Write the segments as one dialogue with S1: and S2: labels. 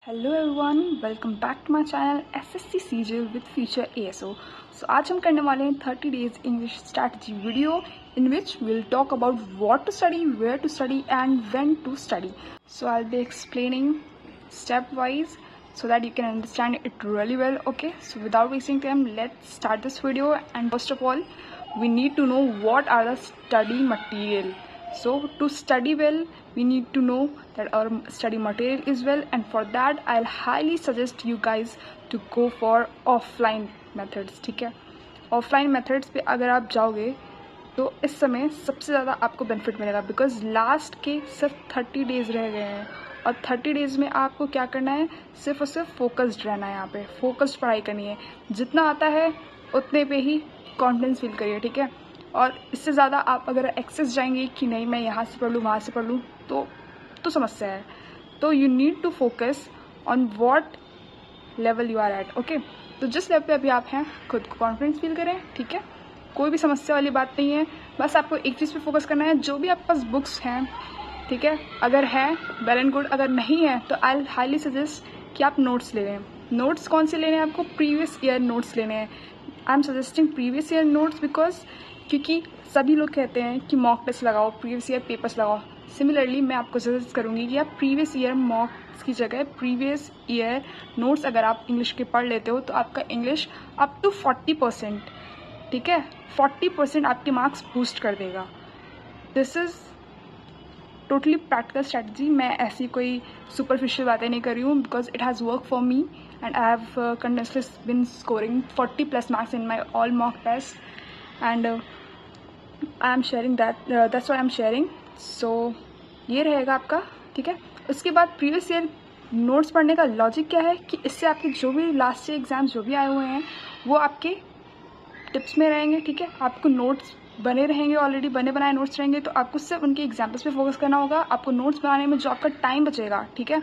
S1: Hello everyone, welcome back to my channel SSC CGL with future ASO. So आज हम करने वाले हैं 30 days English strategy video in which will talk about what to study, where to study and when to study. So I will be explaining step wise so that you can understand it really well. Okay, so without wasting time, let's start this video. And first of all, we need to know what are the study material. So to study well, we need to know that our study material is well, and for that I'll highly suggest you guys to go for offline methods. ठीक है, offline methods पे अगर आप जाओगे तो इस समय सबसे ज़्यादा आपको बेनिफिट मिलेगा, बिकॉज लास्ट के सिर्फ 30 डेज रह गए हैं और 30 डेज में आपको क्या करना है, सिर्फ और सिर्फ फोकस्ड रहना है. यहाँ पे फोकस्ड पढ़ाई करनी है, जितना आता है उतने पे ही कॉन्फिडेंस फील करिए. ठीक है, और इससे ज़्यादा आप अगर एक्सेस जाएंगे कि नहीं मैं यहाँ से पढ़ लूँ वहाँ से पढ़ लूँ तो समस्या है. तो you need to focus on what level you are at. Okay, तो जिस लेवल पे अभी आप हैं खुद को कॉन्फिडेंस फील करें. ठीक है, कोई भी समस्या वाली बात नहीं है, बस आपको एक चीज़ पे फोकस करना है. जो भी आपके पास बुक्स हैं, ठीक है, अगर है वेल एंड गुड, अगर नहीं है तो आई हाईली सजेस्ट कि आप नोट्स ले लें. नोट्स कौन से लेने हैं आपको? प्रीवियस ईयर नोट्स लेने हैं. I am suggesting previous year notes because क्योंकि सभी लोग कहते हैं कि मॉक टेस्ट लगाओ, प्रीवियस ईयर पेपर्स लगाओ. सिमिलरली मैं आपको सजेस्ट करूँगी कि आप प्रीवियस ईयर मॉक्स की जगह प्रीवियस ईयर नोट्स अगर आप इंग्लिश के पढ़ लेते हो तो आपका इंग्लिश अप टू 40%, ठीक है, 40% आपके मार्क्स बूस्ट कर देगा. This is totally practical strategy. मैं ऐसी कोई सुपरफिशियल बातें नहीं कर रही हूँ, because it has work for me and I have continuously been scoring 40+ marks in my all mock test and I am sharing that's why I am sharing. So ये रहेगा आपका. ठीक है, उसके बाद प्रीवियस ईयर नोट्स पढ़ने का logic क्या है कि इससे आपके जो भी लास्ट ईयर एग्जाम्स जो भी आए हुए हैं वो आपके टिप्स में रहेंगे. ठीक है, आपको नोट्स बने रहेंगे, ऑलरेडी बने बनाए नोट्स रहेंगे, तो आपको सिर्फ उनके एग्जाम्पल्स पे फोकस करना होगा. आपको नोट्स बनाने में जो आपका टाइम बचेगा, ठीक है,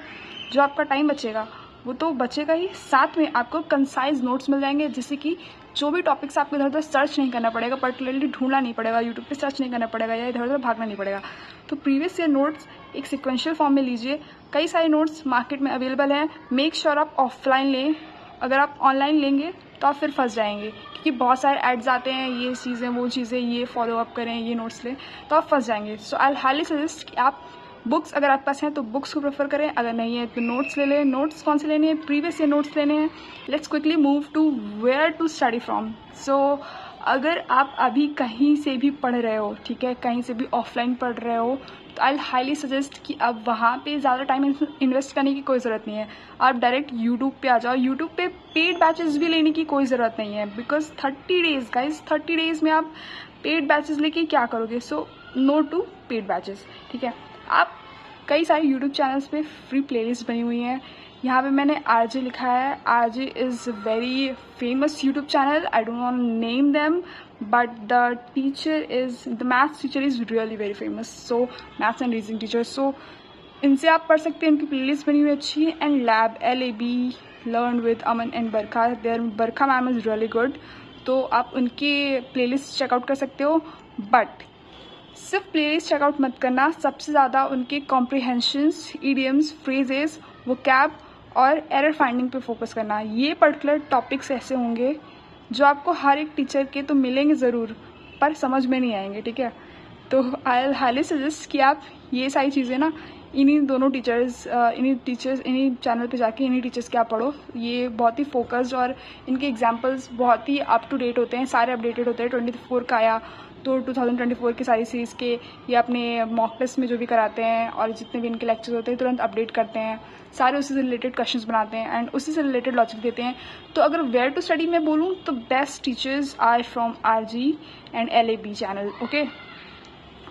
S1: जो आपका टाइम बचेगा वो तो बचेगा ही, साथ में आपको कंसाइज नोट्स मिल जाएंगे, जिससे कि जो भी टॉपिक्स आपको इधर उधर सर्च नहीं करना पड़ेगा, पर्टिकुलरली ढूंढना नहीं पड़ेगा, यूट्यूब पे सर्च नहीं करना पड़ेगा या इधर उधर भागना नहीं पड़ेगा. तो प्रीवियस ईयर नोट्स एक सिक्वेंशियल फॉर्म में लीजिए. कई सारे नोट्स मार्केट में अवेलेबल हैं. मेक श्योर आप ऑफलाइन लें. अगर आप ऑनलाइन लेंगे तो आप फिर फंस जाएंगे, क्योंकि बहुत सारे एड्स आते हैं, ये चीज़ें वो चीज़ें, ये फॉलो अप करें, ये नोट्स लें, तो आप फंस जाएंगे. सो आई हाईली सजेस्ट कि आप बुक्स अगर आपके पास हैं तो बुक्स को प्रेफर करें, अगर नहीं है तो नोट्स ले लें. नोट्स कौन से लेने हैं? प्रीवियस ईयर नोट्स लेने हैं. Let's quickly move to where to study from. So अगर आप अभी कहीं से भी पढ़ रहे हो, ठीक है, कहीं से भी ऑफलाइन पढ़ रहे हो, तो आई हाईली सजेस्ट कि अब वहाँ पे ज़्यादा टाइम इन्वेस्ट करने की कोई ज़रूरत नहीं है. आप डायरेक्ट यूट्यूब पे आ जाओ. यूट्यूब पे पेड बैचेस भी लेने की कोई ज़रूरत नहीं है, बिकॉज 30 डेज गाइज, 30 डेज में आप पेड बैचेस लेके क्या करोगे? So no to paid batches. ठीक है, आप कई सारे यूट्यूब चैनल्स पे फ्री प्लेलिस्ट बनी हुई हैं. यहाँ पे मैंने आरजे लिखा है. RJ is very famous YouTube channel. I don't want name them, but the teacher is, the maths teacher is really very famous. So maths and reasoning teacher, so इनसे आप पढ़ सकते हैं. इनकी प्लेलिस्ट बनी हुई अच्छी है. And lab LAB learn with Aman and Barkha, there Barkha ma'am is really good. तो आप उनकी प्लेलिस्ट चेकआउट कर सकते हो. बट सिर्फ प्लेलिस्ट चेकआउट मत करना, सबसे ज़्यादा उनके कॉम्प्रिहेंशंस, ईडियम्स, फ्रेजेस, वोकैब और एरर फाइंडिंग पे फोकस करना. ये पर्टिकुलर टॉपिक्स ऐसे होंगे जो आपको हर एक टीचर के तो मिलेंगे ज़रूर, पर समझ में नहीं आएंगे. ठीक है, तो आई हाईली सजेस्ट कि आप ये सारी चीज़ें ना इन्हीं दोनों टीचर्स, इन्हीं चैनल पे जाके इन्हीं टीचर्स के आप पढ़ो. ये बहुत ही फोकस्ड और इनके एग्जांपल्स बहुत ही अप टू डेट होते हैं, सारे अपडेटेड होते हैं. 24 का आया तो 2024 की सारी सीरीज़ के ये अपने मॉक टेस्ट में जो भी कराते हैं और जितने भी इनके लेक्चर्स होते हैं तुरंत अपडेट करते हैं. सारे उसी से रिलेटेड क्वेश्चंस बनाते हैं एंड उसी से रिलेटेड लॉजिक देते हैं. तो अगर वेयर टू स्टडी में बोलूँ तो best teachers are from RG and LAB channel. Okay,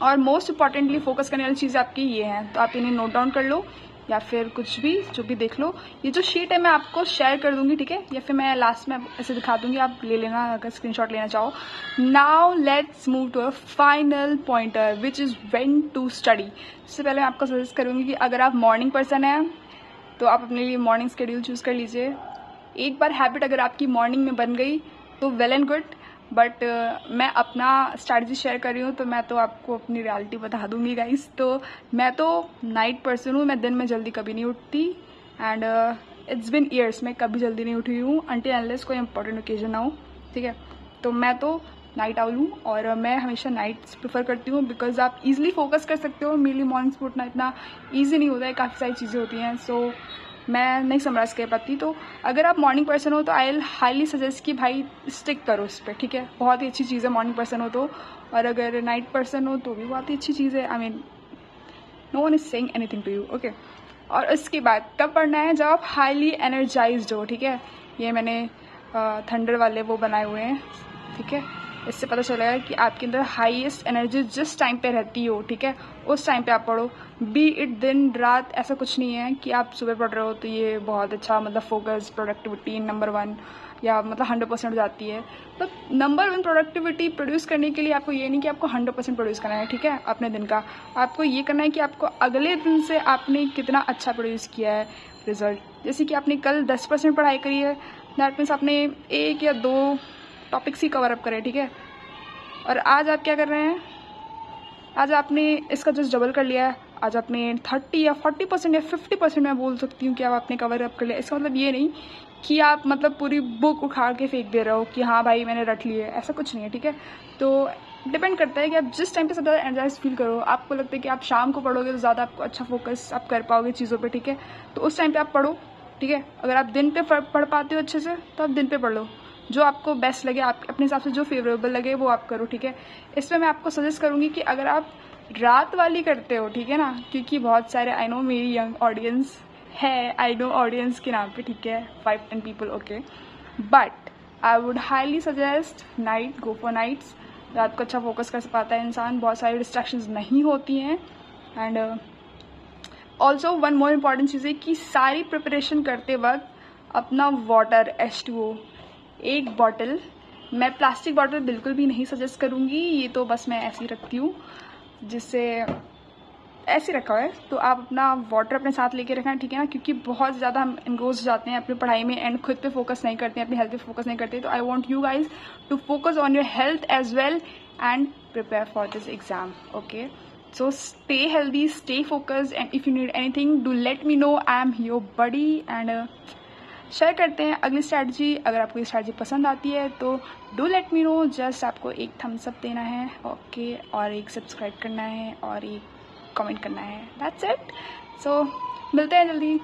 S1: और मोस्ट इंपॉर्टेंटली फोकस करने वाली चीज़ें आपकी ये हैं, तो आप इन्हें नोट डाउन कर लो या फिर कुछ भी जो भी देख लो. ये जो शीट है मैं आपको शेयर कर दूंगी, ठीक है, या फिर मैं लास्ट में ऐसे दिखा दूंगी, आप ले लेना अगर स्क्रीनशॉट लेना चाहो. Now let's move to a final pointer which is when to study. इससे पहले मैं आपको सजेस्ट करूँगी कि अगर आप मॉर्निंग पर्सन हैं तो आप अपने लिए मॉर्निंग स्केड्यूल चूज़ कर लीजिए. एक बार हैबिट अगर आपकी मॉर्निंग में बन गई तो वेल एंड गुड, बट मैं अपना स्ट्रैटेजी शेयर कर रही हूँ तो मैं तो आपको अपनी रियलिटी बता दूंगी गाइस. तो मैं तो नाइट पर्सन हूँ, मैं दिन में जल्दी कभी नहीं उठती. एंड इट्स बिन ईयर्स मैं कभी जल्दी नहीं उठी हूँ अनटिल अनलेस कोई इंपॉर्टेंट ओकेजन ना हो, ठीक है। तो मैं तो नाइट आउल हूँ और मैं हमेशा नाइट्स प्रेफर करती हूँ बिकॉज आप इजीली फोकस कर सकते हो। मेनली मॉर्निंग से उठना इतना ईजी नहीं होता है, काफ़ी सारी चीज़ें होती हैं, सो मैं नहीं समराइज कर पाती। तो अगर आप मॉर्निंग पर्सन हो तो आई विल हाईली सजेस्ट कि भाई स्टिक करो उस पर, ठीक है। बहुत ही अच्छी चीज़ है मॉर्निंग पर्सन हो तो, और अगर नाइट पर्सन हो तो भी बहुत ही अच्छी चीज़ है। I mean no one is saying anything to you, okay. और उसके बाद कब पढ़ना है, जब आप हाईली एनर्जाइज्ड हो, ठीक है। ये मैंने थंडर वाले वो बनाए हुए हैं, ठीक है। इससे पता चलेगा कि आपके अंदर हाईएस्ट एनर्जी जिस टाइम पे रहती हो, ठीक है, उस टाइम पे आप पढ़ो। बी इट दिन रात, ऐसा कुछ नहीं है कि आप सुबह पढ़ रहे हो तो ये बहुत अच्छा मतलब फोकस प्रोडक्टिविटी नंबर 1 या मतलब 100% हो जाती है। तो नंबर 1 प्रोडक्टिविटी प्रोड्यूस करने के लिए आपको ये नहीं कि आपको 100% प्रोड्यूस करना है, ठीक है, अपने दिन का। आपको ये करना है कि आपको अगले दिन से आपने कितना अच्छा प्रोड्यूस किया है रिजल्ट। जैसे कि आपने कल 10% पढ़ाई करी है, दैट मीन्स आपने 1 या 2 टॉपिक्स ही कवर अप करे, ठीक है। और आज आप क्या कर रहे हैं, आज आपने इसका जस्ट डबल कर लिया है। आज आपने 30 या 40% या 50% मैं बोल सकती हूँ कि आप आपने कवर अप कर लिया। इसका मतलब ये नहीं कि आप मतलब पूरी बुक उखाड़ के फेंक दे रहे हो कि हाँ भाई मैंने रट ली है, ऐसा कुछ नहीं है, ठीक है। तो डिपेंड करता है कि आप जिस टाइम पे सबसे ज़्यादा एनर्जाइज फील करो। आपको लगता है कि आप शाम को पढ़ोगे तो ज़्यादा आपको अच्छा फोकस आप कर पाओगे चीज़ों पे, ठीक है। तो उस टाइम पे आप पढ़ो, ठीक है। अगर आप दिन पे पढ़ पाते हो अच्छे से तो आप दिन पे पढ़ लो, जो आपको बेस्ट लगे, आप अपने हिसाब से जो फेवरेबल लगे वो आप करो, ठीक है। इसमें मैं आपको सजेस्ट करूँगी कि अगर आप रात वाली करते हो, ठीक है ना, क्योंकि बहुत सारे आई नो मेरी यंग ऑडियंस है, आई नो ऑडियंस के नाम पे, ठीक है, 5-10 people, okay. But I would highly suggest night, go for nights. रात को अच्छा फोकस कर पाता है इंसान, बहुत सारी डिस्ट्रैक्शंस नहीं होती हैं। And also one more important चीज़ है कि सारी प्रिपरेशन करते वक्त अपना वाटर H2O 1 बॉटल, मैं प्लास्टिक बॉटल बिल्कुल भी नहीं सजेस्ट करूँगी, ये तो बस मैं ऐसे ही रखती हूँ, जिससे ऐसे रखा हुआ है। तो आप अपना वाटर अपने साथ लेके रखना, ठीक है ना, क्योंकि बहुत ज़्यादा हम इनगोज जाते हैं अपनी पढ़ाई में एंड खुद पे फोकस नहीं करते हैं, अपनी हेल्थ पे फोकस नहीं करते। तो I want you guys to focus on your health as well and prepare for this exam, okay. So stay healthy, stay focused, and if you need anything, do let me know. I am your buddy and share करते हैं अगली strategy. अगर आपको ये strategy पसंद आती है तो do let me know. Just आपको एक थम्स अप देना है, ओके, और एक सब्सक्राइब करना है और एक कमेंट करना है, दैट्स इट। सो मिलते हैं जल्दी।